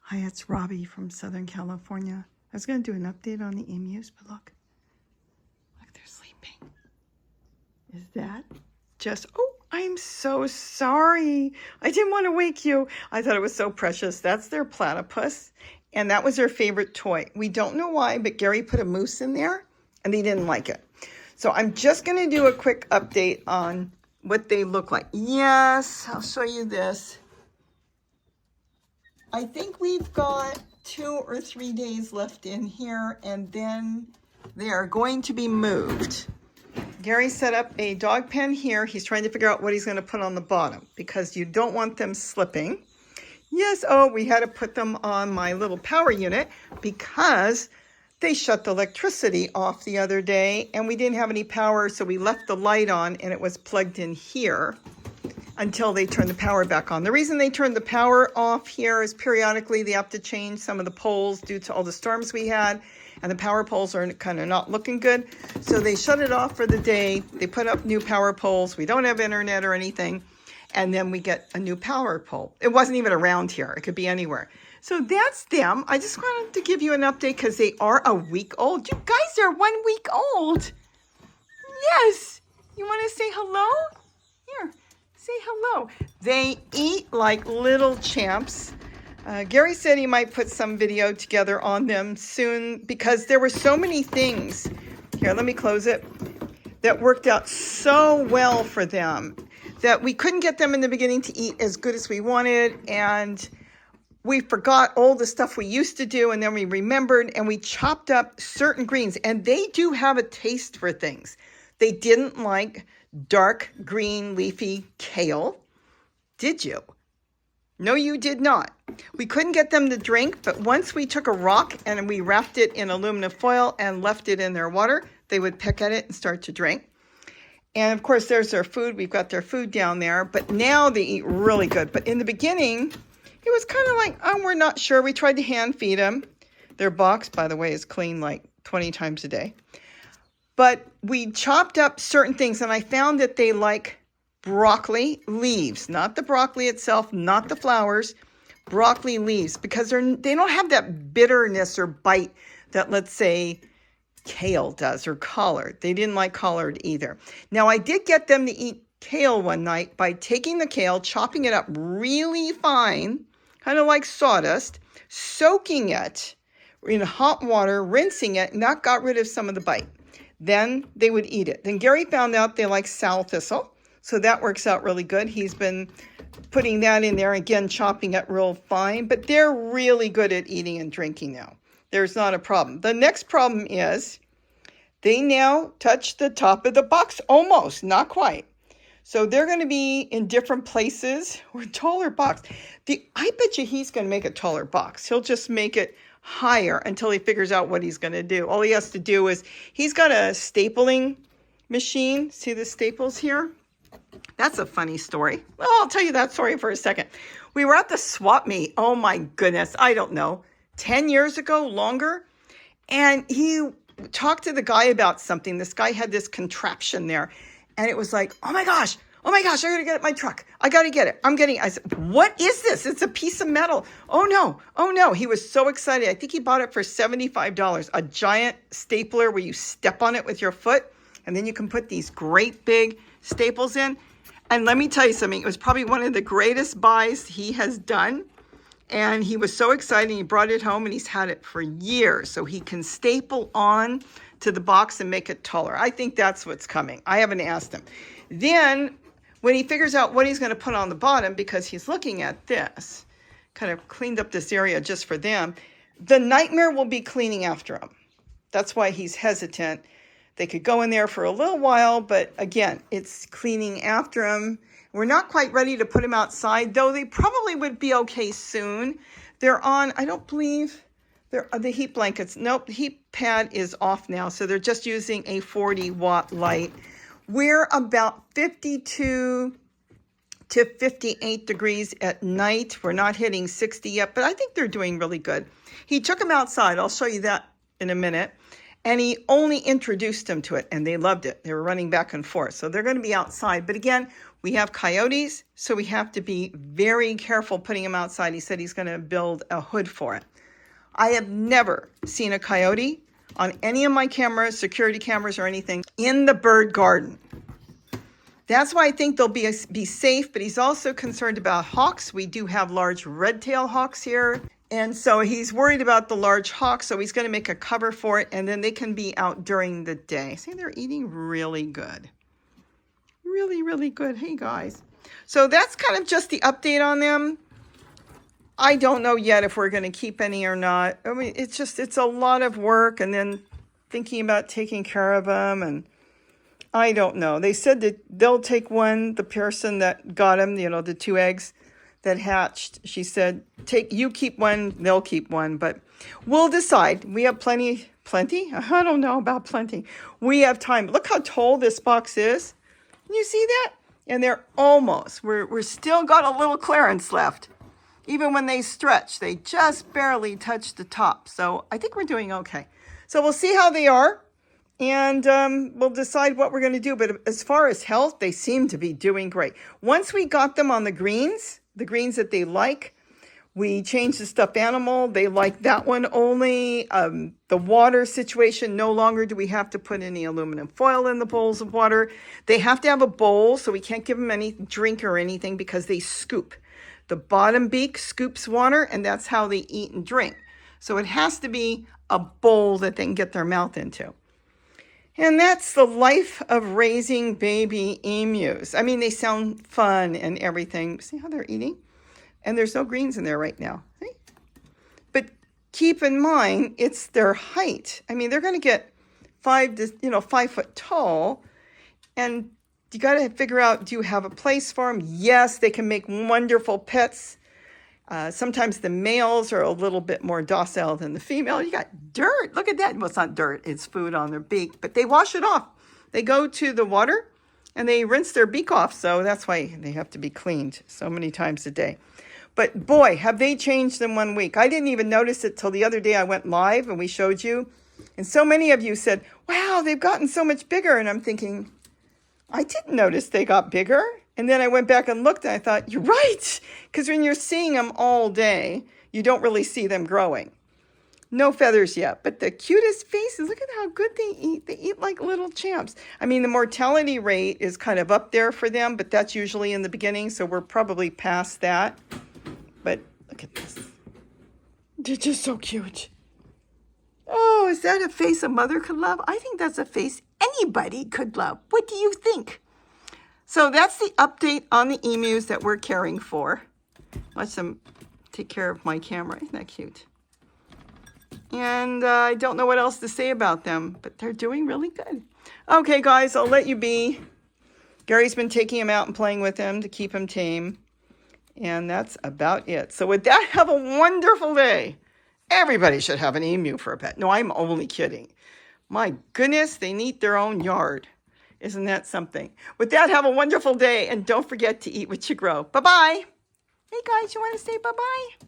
Hi, it's Robbie from Southern California. I was going to do an update on the emus, but look, they're sleeping. Is that just, oh, I'm so sorry. I didn't want to wake you. I thought it was so precious. That's their platypus, and that was their favorite toy. We don't know why, but Gary put a moose in there, and they didn't like it. So I'm just going to do a quick update on what they look like. Yes, I'll show you this. I think we've got 2 or 3 days left in here, and then they are going to be moved. Gary set up a dog pen here. He's trying to figure out what he's going to put on the bottom because you don't want them slipping. Yes, oh, we had to put them on my little power unit because they shut the electricity off the other day and we didn't have any power, so we left the light on and it was plugged in here until they turn the power back on. The reason they turn the power off here is periodically they have to change some of the poles due to all the storms we had, and the power poles are kind of not looking good. So they shut it off for the day. They put up new power poles. We don't have internet or anything. And then we get a new power pole. It wasn't even around here. It could be anywhere. So that's them. I just wanted to give you an update because they are a week old. You guys are 1 week old. Yes. You want to say hello? Here. Say hello. They eat like little champs. Gary said he might put some video together on them soon because there were so many things. Here, let me close it. That worked out so well for them that we couldn't get them in the beginning to eat as good as we wanted. And we forgot all the stuff we used to do. And then we remembered and we chopped up certain greens. And they do have a taste for things. They didn't like dark green leafy kale. Did you? No, you did not. We couldn't get them to drink, but once we took a rock and we wrapped it in aluminum foil and left it in their water, they would peck at it and start to drink. And of course, there's their food. We've got their food down there, but now they eat really good. But in the beginning, it was kind of like, oh, we're not sure. We tried to hand feed them. Their box, by the way, is cleaned like 20 times a day. But we chopped up certain things, and I found that they like broccoli leaves, not the broccoli itself, not the flowers, broccoli leaves, because they don't have that bitterness or bite that, let's say, kale does or collard. They didn't like collard either. Now, I did get them to eat kale one night by taking the kale, chopping it up really fine, kind of like sawdust, soaking it in hot water, rinsing it, and that got rid of some of the bite. Then they would eat it. Then Gary found out they like sow thistle. So that works out really good. He's been putting that in there, again, chopping it real fine. But they're really good at eating and drinking now. There's not a problem. The next problem is they now touch the top of the box. Almost, not quite. So they're going to be in different places or taller box. I bet you he's going to make a taller box. He'll just make it higher until he figures out what he's going to do. All he has to do is he's got a stapling machine. See the staples here? That's a funny story. Well, I'll tell you that story for a second. We were at the swap meet. Oh my goodness. I don't know. 10 years ago, longer. And he talked to the guy about something. This guy had this contraption there. And it was like, oh my gosh, I got to get it in my truck. I got to get it. I said, what is this? It's a piece of metal. Oh no. He was so excited. I think he bought it for $75. A giant stapler where you step on it with your foot. And then you can put these great big staples in. And let me tell you something. It was probably one of the greatest buys he has done. And he was so excited. He brought it home and he's had it for years. So he can staple on to the box and make it taller. I think that's what's coming. I haven't asked him. Then when he figures out what he's going to put on the bottom, because he's looking at this, kind of cleaned up this area just for them, the nightmare will be cleaning after him. That's why he's hesitant. They could go in there for a little while, but again, it's cleaning after them. We're not quite ready to put them outside, though they probably would be okay soon. They're on, I don't believe, the heat blankets. Nope, the heat pad is off now, so they're just using a 40-watt light. We're about 52 to 58 degrees at night. We're not hitting 60 yet, but I think they're doing really good. He took them outside. I'll show you that in a minute. And he only introduced them to it, and they loved it. They were running back and forth. So they're going to be outside. But again, We have coyotes, so we have to be very careful putting him outside. He said he's going to build a hood for it. I have never seen a coyote on any of my cameras, security cameras or anything, in the bird garden. That's why I think they'll be safe, but he's also concerned about hawks. We do have large red-tailed hawks here. And so he's worried about the large hawks, so he's going to make a cover for it, and then they can be out during the day. See, they're eating really good. Really, really good. Hey, guys. So that's kind of just the update on them. I don't know yet if we're going to keep any or not. I mean, it's a lot of work, and then thinking about taking care of them, and I don't know. They said that they'll take one, the person that got them, you know, the 2 eggs that hatched. She said, you keep one, they'll keep one, but we'll decide. We have plenty? I don't know about plenty. We have time. Look how tall this box is. Can you see that? And they're almost, we're still got a little clearance left. Even when they stretch, they just barely touch the top. So I think we're doing okay. So we'll see how they are, and we'll decide what we're going to do. But as far as health, they seem to be doing great. Once we got them on the greens that they like, we changed the stuffed animal. They like that one only. The water situation, no longer do we have to put any aluminum foil in the bowls of water. They have to have a bowl, so we can't give them any drink or anything because they scoop. The bottom beak scoops water, and that's how they eat and drink. So it has to be a bowl that they can get their mouth into. And that's the life of raising baby emus. I mean, they sound fun and everything. See how they're eating? And there's no greens in there right now. See? But keep in mind, it's their height. I mean, they're going to get 5 foot tall. And you got to figure out, do you have a place for them? Yes, they can make wonderful pets. Sometimes the males are a little bit more docile than the female. You got dirt. Look at that. Well, it's not dirt. It's food on their beak. But they wash it off. They go to the water and they rinse their beak off. So that's why they have to be cleaned so many times a day. But boy, have they changed in 1 week. I didn't even notice it till the other day I went live and we showed you. And so many of you said, wow, they've gotten so much bigger. And I'm thinking, I didn't notice they got bigger. And then I went back and looked and I thought, you're right. Because when you're seeing them all day, you don't really see them growing. No feathers yet, but the cutest faces. Look at how good they eat. They eat like little champs. I mean, the mortality rate is kind of up there for them, but that's usually in the beginning. So we're probably past that. But look at this. They're just so cute. Oh, is that a face a mother could love? I think that's a face anybody could love. What do you think? So that's the update on the emus that we're caring for. Watch them take care of my camera. Isn't that cute? And I don't know what else to say about them, but they're doing really good. Okay, guys, I'll let you be. Gary's been taking him out and playing with him to keep him tame. And that's about it. So with that, have a wonderful day. Everybody should have an emu for a pet. No, I'm only kidding. My goodness, they need their own yard. Isn't that something? With that, have a wonderful day. And don't forget to eat what you grow. Bye-bye. Hey, guys, you want to say bye-bye?